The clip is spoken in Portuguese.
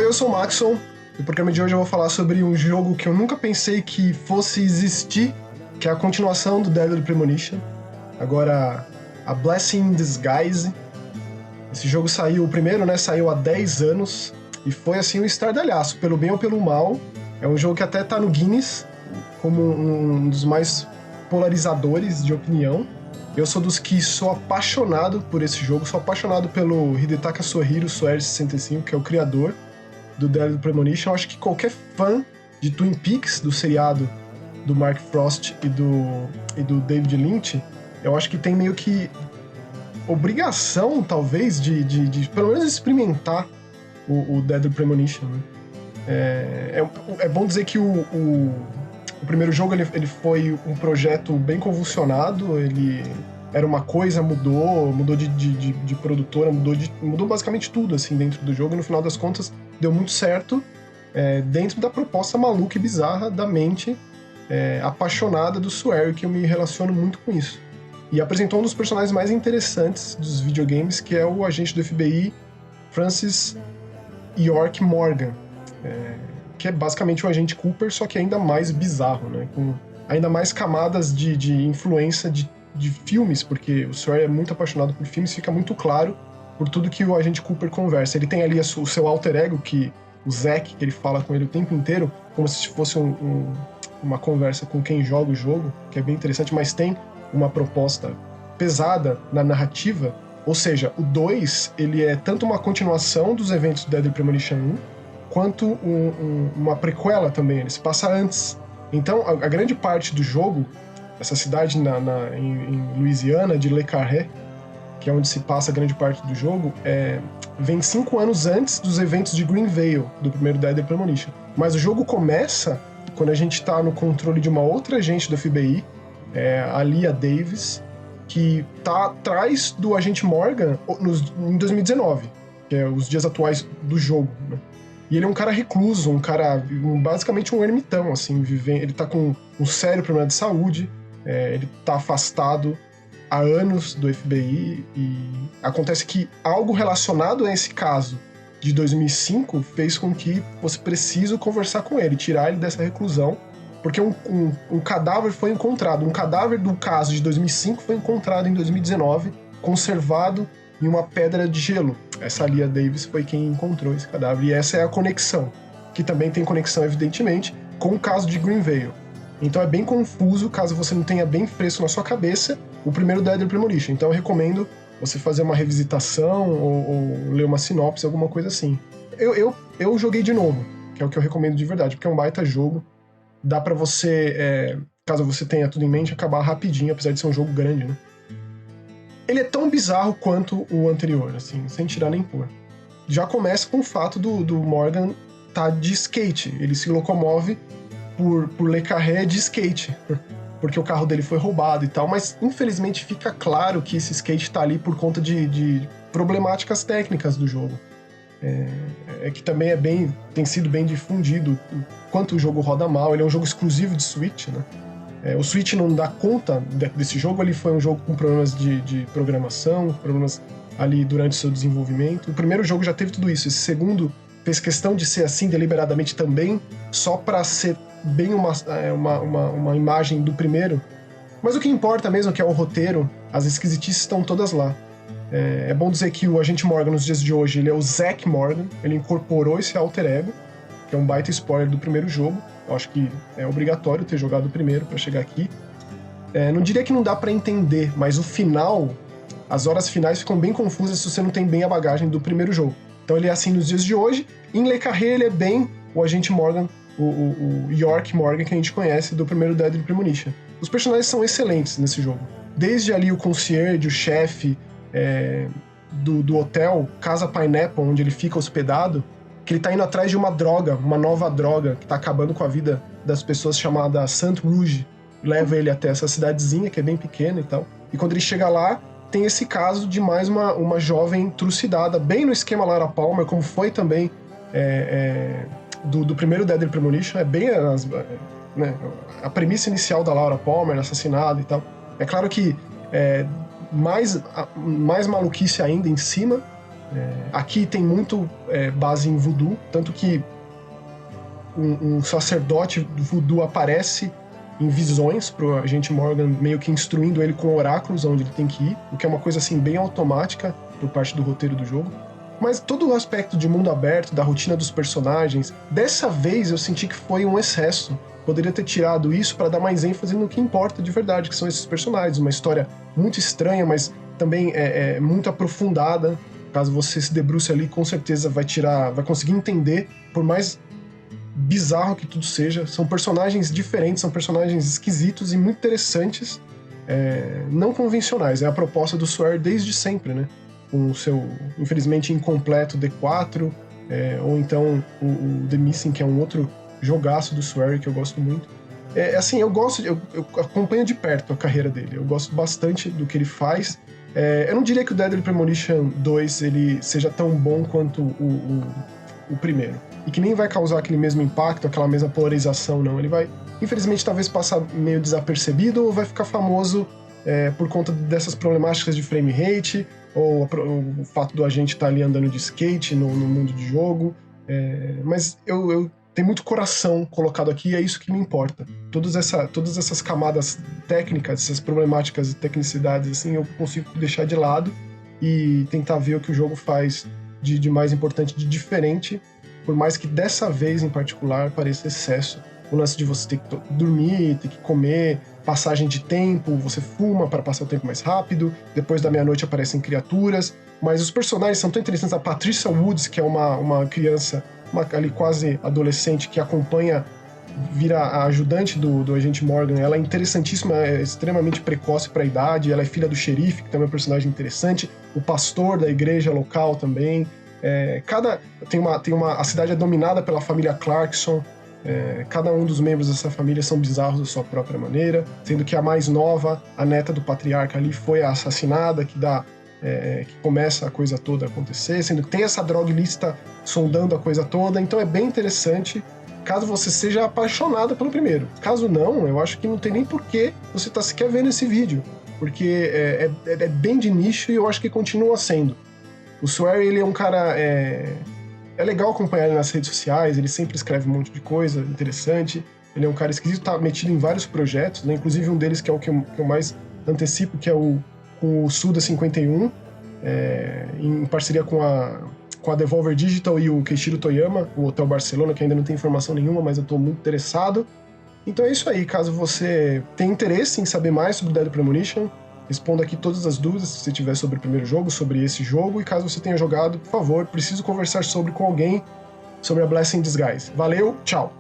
eu sou o Maxon, e no programa de hoje eu vou falar sobre um jogo que eu nunca pensei que fosse existir, que é a continuação do Deadly Premonition, agora a Blessing in Disguise. Esse jogo saiu, o primeiro, né, saiu há 10 anos, e foi assim um estardalhaço, pelo bem ou pelo mal. É um jogo que até tá no Guinness, como um dos mais polarizadores de opinião. Eu sou dos que sou apaixonado por esse jogo, sou apaixonado pelo Hidetaka Sohiro Soares 65, que é o criador do Deadly Premonition. Eu acho que qualquer fã de Twin Peaks, do seriado do Mark Frost e do David Lynch, eu acho que tem meio que obrigação, talvez, de pelo menos experimentar o Deadly Premonition, né? É bom dizer que o primeiro jogo ele foi um projeto bem convulsionado, ele era uma coisa, mudou de produtora, mudou basicamente tudo assim dentro do jogo, e no final das contas deu muito certo, dentro da proposta maluca e bizarra da mente apaixonada do Swery, que eu me relaciono muito com isso. E apresentou um dos personagens mais interessantes dos videogames, que é o agente do FBI, Francis York Morgan, que é basicamente o agente Cooper, só que ainda mais bizarro, né? Com ainda mais camadas de influência de filmes, porque o Swery é muito apaixonado por filmes, fica muito claro por tudo que o agente Cooper conversa. Ele tem ali o seu alter ego, o Zack, que ele fala com ele o tempo inteiro, como se fosse uma conversa com quem joga o jogo, que é bem interessante, mas tem uma proposta pesada na narrativa. Ou seja, o 2, ele é tanto uma continuação dos eventos do Deadly Premonition 1, quanto uma prequela também, ele se passa antes. Então, a grande parte do jogo, essa cidade em Louisiana, de Le Carré, que é onde se passa a grande parte do jogo, vem 5 anos antes dos eventos de Greenvale, do primeiro Deadly Premonition. Mas o jogo começa quando a gente está no controle de uma outra agente do FBI, a Leah Davis, que tá atrás do agente Morgan em 2019, que é os dias atuais do jogo, né? E ele é um cara recluso, basicamente um ermitão, assim, ele tá com um sério problema de saúde, ele tá afastado há anos do FBI, e acontece que algo relacionado a esse caso de 2005 fez com que fosse preciso conversar com ele, tirar ele dessa reclusão, porque um cadáver foi encontrado, um cadáver do caso de 2005 foi encontrado em 2019, conservado em uma pedra de gelo. Essa Leah Davis foi quem encontrou esse cadáver, e essa é a conexão, que também tem conexão, evidentemente, com o caso de Greenvale. Então é bem confuso, caso você não tenha bem fresco na sua cabeça o primeiro Deadly Premonition. Então eu recomendo você fazer uma revisitação ou ler uma sinopse, alguma coisa assim. Eu joguei de novo, que é o que eu recomendo de verdade, porque é um baita jogo. Dá pra você, caso você tenha tudo em mente, acabar rapidinho, apesar de ser um jogo grande, né? Ele é tão bizarro quanto o anterior, assim, sem tirar nem pôr. Já começa com o fato do Morgan tá de skate. Ele se locomove por Le Carré de skate, porque o carro dele foi roubado e tal, mas infelizmente fica claro que esse skate tá ali por conta de problemáticas técnicas do jogo. Que também tem sido bem difundido o quanto o jogo roda mal. Ele é um jogo exclusivo de Switch, né? O Switch não dá conta desse jogo, ele foi um jogo com problemas de programação, problemas ali durante o seu desenvolvimento. O primeiro jogo já teve tudo isso, esse segundo fez questão de ser assim deliberadamente também, só para ser bem uma imagem do primeiro. Mas o que importa mesmo, que é o roteiro, as esquisitices estão todas lá. É bom dizer que o agente Morgan, nos dias de hoje, ele é o Zack Morgan, ele incorporou esse alter ego, que é um baita spoiler do primeiro jogo. Eu acho que é obrigatório ter jogado o primeiro para chegar aqui. Não diria que não dá para entender, mas o final, as horas finais ficam bem confusas se você não tem bem a bagagem do primeiro jogo. Então ele é assim nos dias de hoje. Em Le Carré ele é bem o agente Morgan, o York Morgan que a gente conhece do primeiro Deadly Premonition. Os personagens são excelentes nesse jogo. Desde ali o concierge, o chefe do hotel, Casa Pineapple, onde ele fica hospedado, que ele tá indo atrás de uma nova droga, que tá acabando com a vida das pessoas, chamada Saint Rouge. Leva ele até essa cidadezinha, que é bem pequena e tal. E quando ele chega lá, tem esse caso de mais uma jovem trucidada, bem no esquema Laura Palmer, como foi também do primeiro Deadly Premonition. É bem a premissa inicial da Laura Palmer, assassinada e tal. É claro que mais maluquice ainda em cima, Aqui tem muito base em voodoo, tanto que um sacerdote do voodoo aparece em visões pro agente Morgan, meio que instruindo ele com oráculos onde ele tem que ir, o que é uma coisa assim bem automática por parte do roteiro do jogo. Mas todo o aspecto de mundo aberto, da rotina dos personagens, dessa vez eu senti que foi um excesso. Poderia ter tirado isso para dar mais ênfase no que importa de verdade, que são esses personagens. Uma história muito estranha, mas também muito aprofundada. Caso você se debruce ali, com certeza vai conseguir entender, por mais bizarro que tudo seja. São personagens diferentes, são personagens esquisitos e muito interessantes, não convencionais. É a proposta do Square desde sempre, né? Com o seu, infelizmente, incompleto D4, ou então o The Missing, que é um outro jogaço do Square que eu gosto muito. Assim, eu acompanho de perto a carreira dele, eu gosto bastante do que ele faz. Eu não diria que o Deadly Premonition 2 ele seja tão bom quanto o primeiro, e que nem vai causar aquele mesmo impacto, aquela mesma polarização, não. Ele vai, infelizmente, talvez passar meio desapercebido, ou vai ficar famoso por conta dessas problemáticas de frame rate, ou o fato do agente estar ali andando de skate no mundo de jogo. Mas eu tenho muito coração colocado aqui, e é isso que me importa. Todas essas camadas técnicas, essas problemáticas e tecnicidades, assim, eu consigo deixar de lado e tentar ver o que o jogo faz de mais importante, de diferente, por mais que dessa vez em particular pareça excesso. O lance de você ter que dormir, ter que comer, passagem de tempo, você fuma para passar o tempo mais rápido, depois da meia-noite aparecem criaturas, mas os personagens são tão interessantes. A Patricia Woods, que é uma criança, ali quase adolescente, que acompanha, vira a ajudante do agente Morgan, ela é interessantíssima, é extremamente precoce para a idade, ela é filha do xerife, que também é um personagem interessante, o pastor da igreja local também. A cidade é dominada pela família Clarkson. Cada um dos membros dessa família são bizarros da sua própria maneira, sendo que a mais nova, a neta do patriarca ali, foi assassinada, que começa a coisa toda a acontecer, sendo que tem essa droga lista sondando a coisa toda. Então é bem interessante, caso você seja apaixonado pelo primeiro. Caso não, eu acho que não tem nem porquê você estar sequer vendo esse vídeo, porque é bem de nicho, e eu acho que continua sendo. O Swear, ele é um cara... É legal acompanhar ele nas redes sociais, ele sempre escreve um monte de coisa interessante. Ele é um cara esquisito, tá metido em vários projetos, né? Inclusive um deles que é o que eu mais antecipo, que é com o Suda 51, em parceria com a Devolver Digital e o Keishiro Toyama, o Hotel Barcelona, que ainda não tem informação nenhuma, mas eu tô muito interessado. Então é isso aí, caso você tenha interesse em saber mais sobre Deadly Premonition, responda aqui todas as dúvidas que você tiver sobre o primeiro jogo, sobre esse jogo, e caso você tenha jogado, por favor, preciso conversar com alguém sobre a Blessing in Disguise. Valeu, tchau!